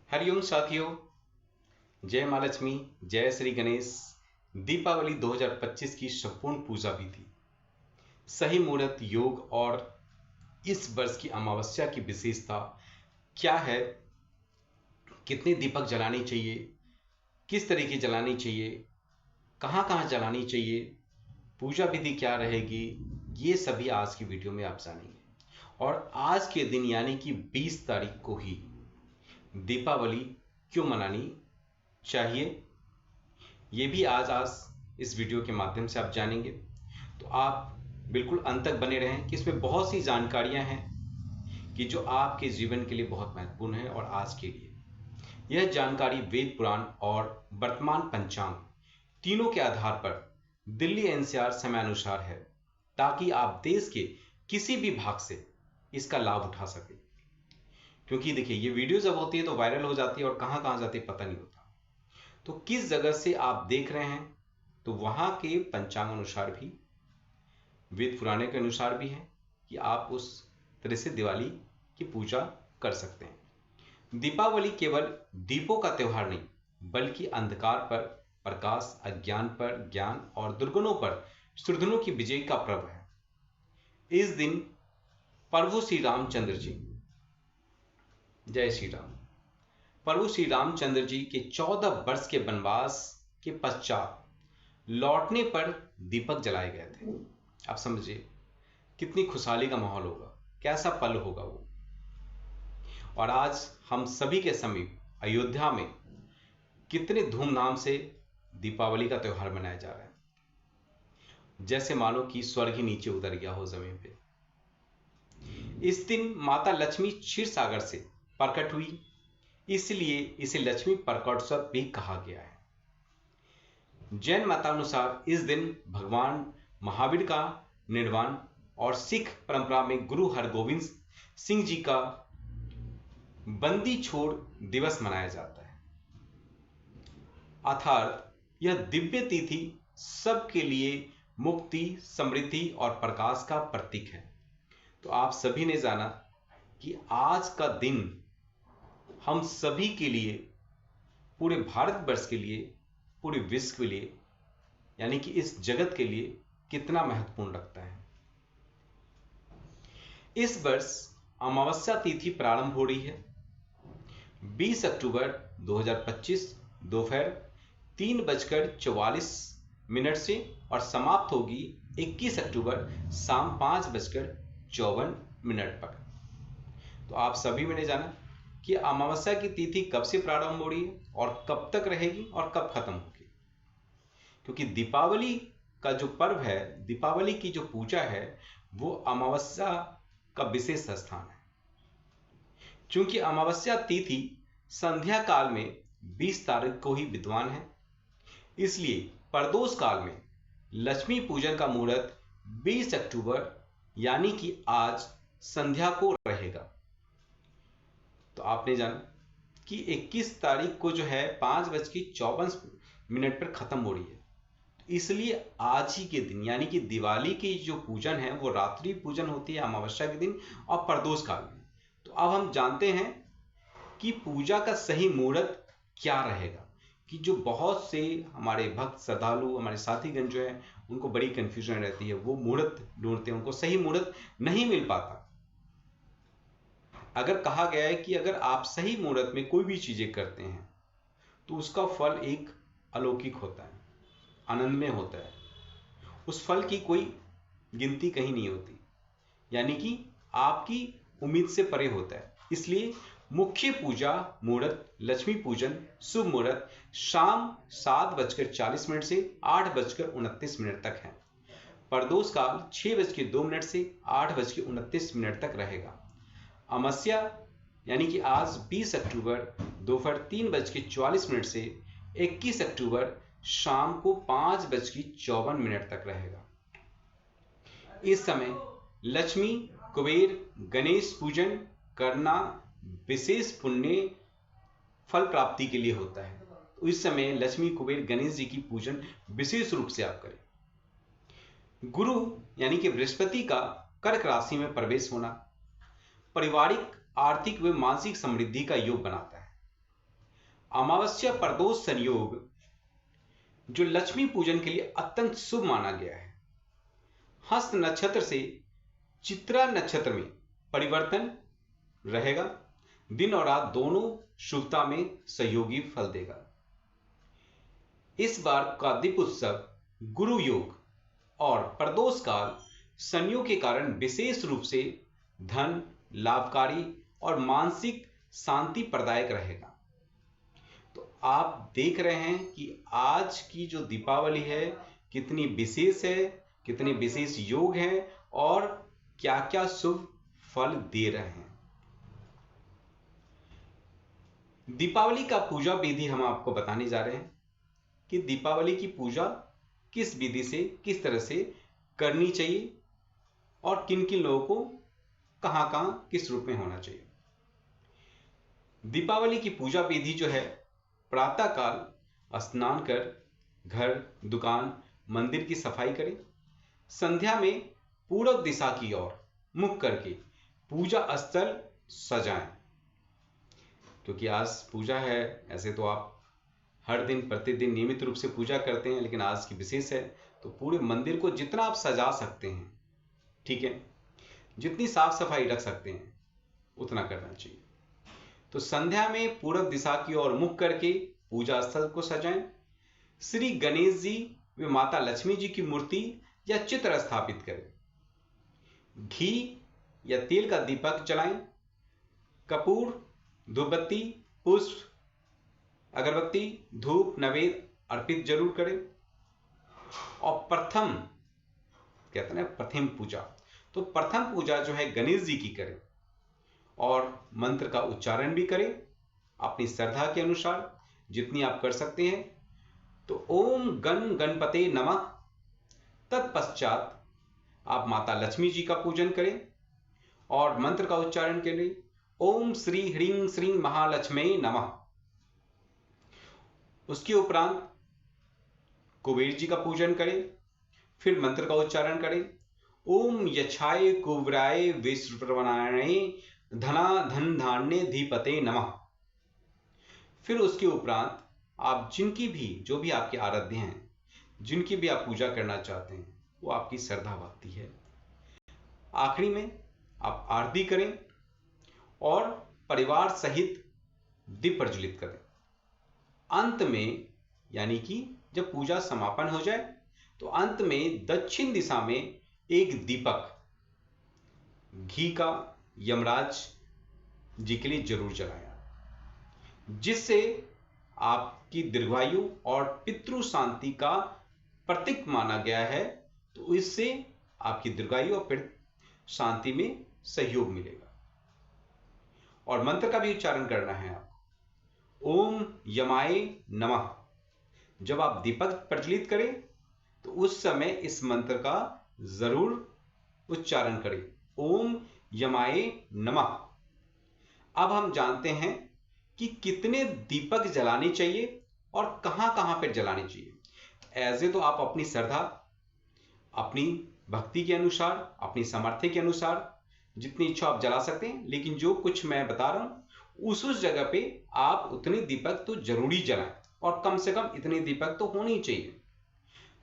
हरिओम साथियों, जय माँ लक्ष्मी, जय श्री गणेश। दीपावली 2025 की संपूर्ण पूजा विधि, सही मुहूर्त, योग और इस वर्ष की अमावस्या की विशेषता क्या है, कितने दीपक जलाने चाहिए, किस तरीके जलानी चाहिए, कहाँ कहाँ जलानी चाहिए, पूजा विधि क्या रहेगी, ये सभी आज की वीडियो में आप जानेंगे। और आज के दिन यानी कि 20 तारीख को ही दीपावली क्यों मनानी चाहिए, ये भी आज इस वीडियो के माध्यम से आप जानेंगे। तो आप बिल्कुल अंत तक बने रहें कि इसमें बहुत सी जानकारियां हैं कि जो आपके जीवन के लिए बहुत महत्वपूर्ण है। और आज के लिए यह जानकारी वेद पुराण और वर्तमान पंचांग तीनों के आधार पर दिल्ली एनसीआर समय अनुसार है, ताकि आप देश के किसी भी भाग से इसका लाभ उठा सके। क्योंकि देखिए, ये वीडियो जब होती है तो वायरल हो जाती है और कहां कहां जाती है पता नहीं होता। तो किस जगह से आप देख रहे हैं, तो वहां के पंचांग अनुसार भी, वेद पुराने के अनुसार भी है कि आप उस तरह से दिवाली की पूजा कर सकते हैं। दीपावली केवल दीपों का त्योहार नहीं, बल्कि अंधकार पर प्रकाश, अज्ञान पर ज्ञान और दुर्गुणों पर सुरधनों की विजय का पर्व है। इस दिन प्रभु श्री रामचंद्र जी, जय श्री राम, प्रभु श्री रामचंद्र जी के 14 वर्ष के वनवास के पश्चात लौटने पर दीपक जलाए गए थे। आप समझिए कितनी खुशहाली का माहौल होगा, कैसा पल होगा वो। और आज हम सभी के समीप अयोध्या में कितने धूमधाम से दीपावली का त्योहार मनाया जा रहा है, जैसे मानो कि स्वर्ग ही नीचे उतर गया हो जमीन पे। इस दिन माता लक्ष्मी क्षीर सागर से प्रकट हुई, इसलिए इसे लक्ष्मी प्रकटोत्सव भी कहा गया है। जैन मतानुसार इस दिन भगवान महावीर का निर्वाण और सिख परंपरा में गुरु हरगोविंद सिंह जी का बंदी छोड़ दिवस मनाया जाता है। अर्थात यह दिव्य तिथि सबके लिए मुक्ति, समृद्धि और प्रकाश का प्रतीक है। तो आप सभी ने जाना कि आज का दिन हम सभी के लिए, पूरे भारतवर्ष के लिए, पूरे विश्व के लिए, यानी कि इस जगत के लिए कितना महत्वपूर्ण रखता है। इस वर्ष अमावस्या तिथि प्रारंभ हो रही है 20 अक्टूबर 2025 दोपहर 3:44 से और समाप्त होगी 21 अक्टूबर शाम 5:54 पर। तो आप सभी मैंने जाना कि अमावस्या की तिथि कब से प्रारंभ हो रही है और कब तक रहेगी और कब खत्म होगी। क्योंकि दीपावली का जो पर्व है, दीपावली की जो पूजा है, वो अमावस्या का विशेष स्थान है। क्योंकि अमावस्या तिथि संध्या काल में 20 तारीख को ही विद्वान है, इसलिए प्रदोष काल में लक्ष्मी पूजन का मुहूर्त 20 अक्टूबर यानी कि आज संध्या को रहेगा। तो आपने जाना कि 21 तारीख को जो है 5:54 पर खत्म हो रही है। इसलिए आज ही के दिन यानी कि दिवाली की जो पूजन है वो रात्रि पूजन होती है अमावस्या के दिन और प्रदोष काल में। तो अब हम जानते हैं कि पूजा का सही मुहूर्त क्या रहेगा, कि जो बहुत से हमारे भक्त, श्रद्धालु, हमारे साथीगण जो है उनको बड़ी कंफ्यूजन रहती है, वो मुहूर्त ढूंढते हैं, उनको सही मुहूर्त नहीं मिल पाता। अगर कहा गया है कि अगर आप सही मुहूर्त में कोई भी चीजें करते हैं तो उसका फल एक अलौकिक होता है, आनंदमय होता है, उस फल की कोई गिनती कहीं नहीं होती, यानी कि आपकी उम्मीद से परे होता है। इसलिए मुख्य पूजा मुहूर्त लक्ष्मी पूजन शुभ मुहूर्त शाम 7:40 से 8:29 तक है। प्रदोष काल 6:02 से 8:29 तक रहेगा। अमावस्या यानी कि आज 20 अक्टूबर दोपहर 3:44 से 21 अक्टूबर शाम को 5:54 तक रहेगा। इस समय लक्ष्मी, कुबेर, गणेश पूजन करना विशेष पुण्य फल प्राप्ति के लिए होता है। तो इस समय लक्ष्मी, कुबेर, गणेश जी की पूजन विशेष रूप से आप करें। गुरु यानी कि बृहस्पति का कर्क राशि में प्रवेश होना पारिवारिक, आर्थिक व मानसिक समृद्धि का योग बनाता है। अमावस्या प्रदोष संयोग जो लक्ष्मी पूजन के लिए अत्यंत शुभ माना गया है। हस्त नक्षत्र से चित्रा नक्षत्र में परिवर्तन रहेगा। दिन और रात दोनों शुभता में सहयोगी फल देगा। इस बार का दीप उत्सव गुरु योग और प्रदोष काल संयोग के कारण विशेष रूप से धन लाभकारी और मानसिक शांति प्रदायक रहेगा। तो आप देख रहे हैं कि आज की जो दीपावली है कितनी विशेष है, कितने विशेष योग हैं और क्या क्या शुभ फल दे रहे हैं। दीपावली का पूजा विधि हम आपको बताने जा रहे हैं कि दीपावली की पूजा किस विधि से किस तरह से करनी चाहिए और किन किन लोगों को कहां कहां किस रूप में होना चाहिए। दीपावली की पूजा विधि जो है, प्रातःकाल स्नान कर घर दुकान मंदिर की सफाई करें। संध्या में पूर्व दिशा की ओर मुख करके पूजा स्थल सजाएं। क्योंकि आज पूजा है, ऐसे तो आप हर दिन प्रतिदिन नियमित रूप से पूजा करते हैं, लेकिन आज की विशेष है तो पूरे मंदिर को जितना आप सजा सकते हैं, ठीक है, जितनी साफ सफाई रख सकते हैं उतना करना चाहिए। तो संध्या में पूर्व दिशा की ओर मुख करके पूजा स्थल को सजाएं। श्री गणेश जी व माता लक्ष्मी जी की मूर्ति या चित्र स्थापित करें। घी या तेल का दीपक जलाएं। कपूर धूपबत्ती पुष्प अगरबत्ती धूप नैवेद्य अर्पित जरूर करें। और प्रथम कहते हैं प्रथम पूजा, तो प्रथम पूजा जो है गणेश जी की करें और मंत्र का उच्चारण भी करें अपनी श्रद्धा के अनुसार जितनी आप कर सकते हैं। तो ओम गण गणपते नमः। तत्पश्चात आप माता लक्ष्मी जी का पूजन करें और मंत्र का उच्चारण के लिए ओम श्री ह्रीं श्री महालक्ष्मी नमः। उसके उपरांत कुबेर जी का पूजन करें, फिर मंत्र का उच्चारण करें ओम यक्षाय कुबराय विश्वप्रवणाय धना धन धान्य धीपते नमः। फिर उसके उपरांत आप जिनकी भी जो भी आपके आराध्य हैं, जिनकी भी आप पूजा करना चाहते हैं, वो आपकी श्रद्धा भक्ति है। आखिरी में आप आरती करें और परिवार सहित दीप प्रज्वलित करें। अंत में यानी कि जब पूजा समापन हो जाए तो अंत में दक्षिण दिशा में एक दीपक घी का यमराज जी के लिए जरूर जलाया, जिससे आपकी दीर्घायु और पितृ शांति का प्रतीक माना गया है। तो इससे आपकी दीर्घायु और पितृ शांति में सहयोग मिलेगा। और मंत्र का भी उच्चारण करना है आपको ओम यमाय नमः। जब आप दीपक प्रज्वलित करें तो उस समय इस मंत्र का जरूर उच्चारण करें ओम यमाय नमः। अब हम जानते हैं कि कितने दीपक जलाने चाहिए और कहां कहां पर जलाने चाहिए। ऐसे तो आप अपनी श्रद्धा अपनी भक्ति के अनुसार अपनी सामर्थ्य के अनुसार जितनी इच्छा आप जला सकते हैं, लेकिन जो कुछ मैं बता रहा हूं उस जगह पे आप उतने दीपक तो जरूरी जलाएं और कम से कम इतने दीपक तो होने ही चाहिए।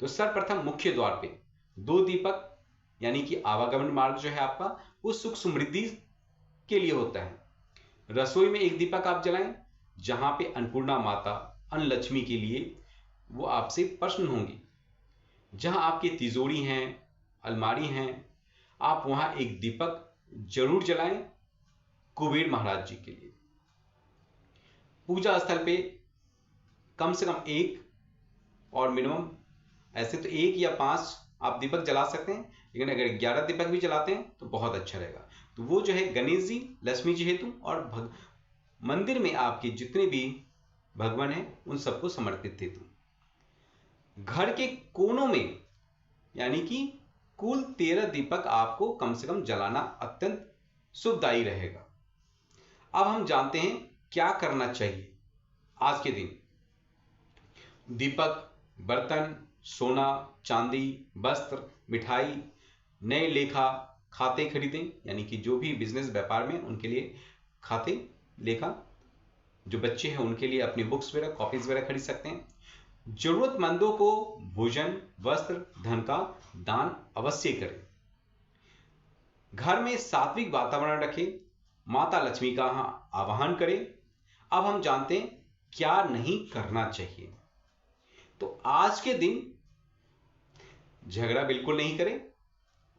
तो सर्वप्रथम मुख्य द्वार पे 2 दीपक, यानी कि आवागमन मार्ग जो है आपका वो सुख समृद्धि के लिए होता है। रसोई में 1 दीपक आप जलाएं, जहां पे अन्नपूर्णा माता अन्न लक्ष्मी के लिए वो आपसे प्रसन्न होंगी। जहां आपकी तिजोरी हैं अलमारी हैं, आप वहां 1 दीपक जरूर जलाएं कुबेर महाराज जी के लिए। पूजा स्थल पे कम से कम 1 और मिनिमम ऐसे तो 1 या 5 आप दीपक जला सकते हैं, लेकिन अगर 11 दीपक भी जलाते हैं तो बहुत अच्छा रहेगा। तो वो जो है गणेश जी लक्ष्मी जी हेतु और मंदिर में आपके जितने भी भगवान हैं उन सबको समर्पित हेतु। घर के कोनों में यानी कि कुल 13 दीपक आपको कम से कम जलाना अत्यंत शुभदायी रहेगा। अब हम जानते हैं क्या करना चाहिए आज के दिन। दीपक बर्तन सोना चांदी वस्त्र मिठाई नए लेखा खाते खरीदें, यानी कि जो भी बिजनेस व्यापार में उनके लिए खाते लेखा जो बच्चे हैं उनके लिए अपनी बुक्स वगैरह कॉपीज वगैरह खरीद सकते हैं। जरूरतमंदों को भोजन वस्त्र धन का दान अवश्य करें। घर में सात्विक वातावरण रखें। माता लक्ष्मी का आवाहन करें। अब हम जानते हैं क्या नहीं करना चाहिए। तो आज के दिन झगड़ा बिल्कुल नहीं करें,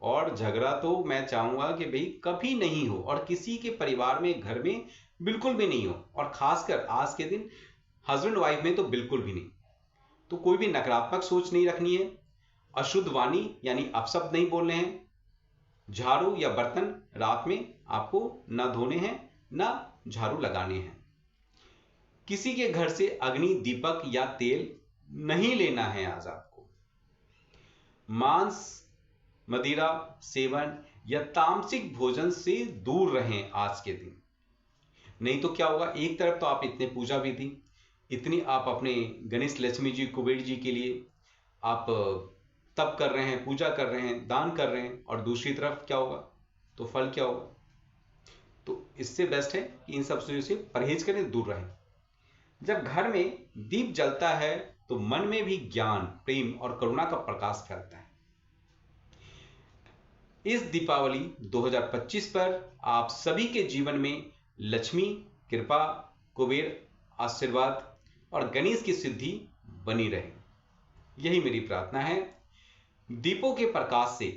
और झगड़ा तो मैं चाहूंगा कि भाई कभी नहीं हो, और किसी के परिवार में घर में बिल्कुल भी नहीं हो, और खासकर आज के दिन हस्बैंड वाइफ में तो बिल्कुल भी नहीं। तो कोई भी नकारात्मक सोच नहीं रखनी है। अशुद्ध वाणी यानी अपशब्द नहीं बोलने हैं। झाड़ू या बर्तन रात में आपको ना धोने हैं ना झाड़ू लगाने हैं। किसी के घर से अग्नि दीपक या तेल नहीं लेना है आज आपको। मांस मदिरा सेवन या तामसिक भोजन से दूर रहें आज के दिन। नहीं तो क्या होगा, एक तरफ तो आप इतने पूजा विधि, इतनी आप अपने गणेश लक्ष्मी जी कुबेर जी के लिए आप तप कर रहे हैं, पूजा कर रहे हैं, दान कर रहे हैं, और दूसरी तरफ क्या होगा, तो फल क्या होगा। तो इससे बेस्ट है कि इन सब चीजों से परहेज करें, दूर रहें। जब घर में दीप जलता है तो मन में भी ज्ञान प्रेम और करुणा का प्रकाश फैलता है। इस दीपावली 2025 पर आप सभी के जीवन में लक्ष्मी कृपा कुबेर आशीर्वाद और गणेश की सिद्धि बनी रहे, यही मेरी प्रार्थना है। दीपों के प्रकाश से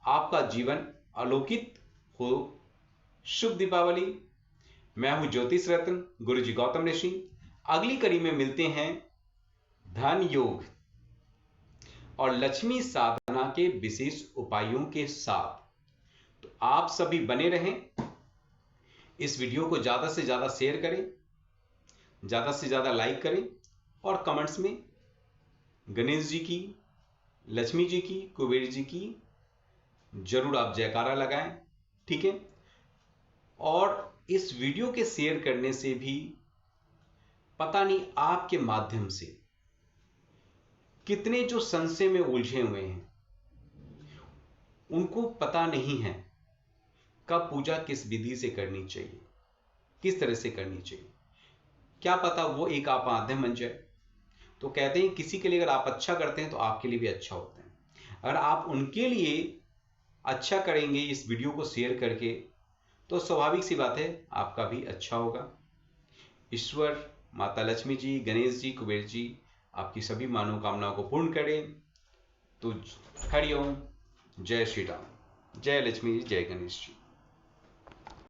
आपका जीवन अलौकिक हो। शुभ दीपावली। मैं हूं ज्योतिष रत्न गुरुजी गौतम ऋषि। अगली कड़ी में मिलते हैं धन योग और लक्ष्मी साधना के विशेष उपायों के साथ। तो आप सभी बने रहें। इस वीडियो को ज्यादा से ज्यादा शेयर करें, ज्यादा से ज्यादा लाइक करें, और कमेंट्स में गणेश जी की, लक्ष्मी जी की, कुबेर जी की जरूर आप जयकारा लगाएं, ठीक है। और इस वीडियो के शेयर करने से भी पता नहीं आपके माध्यम से कितने जो संशय में उलझे हुए हैं, उनको पता नहीं है कब पूजा किस विधि से करनी चाहिए, किस तरह से करनी चाहिए। क्या पता वो एक आप माध्यम बन जाए। तो कहते हैं किसी के लिए अगर आप अच्छा करते हैं तो आपके लिए भी अच्छा होता है। अगर आप उनके लिए अच्छा करेंगे इस वीडियो को शेयर करके, तो स्वाभाविक सी बात है आपका भी अच्छा होगा। ईश्वर माता लक्ष्मी जी, गणेश जी, कुबेर जी आपकी सभी मनोकामनाओं को पूर्ण करें। तो हरिओम, जय श्री राम, जय लक्ष्मी जी, जय गणेश जी।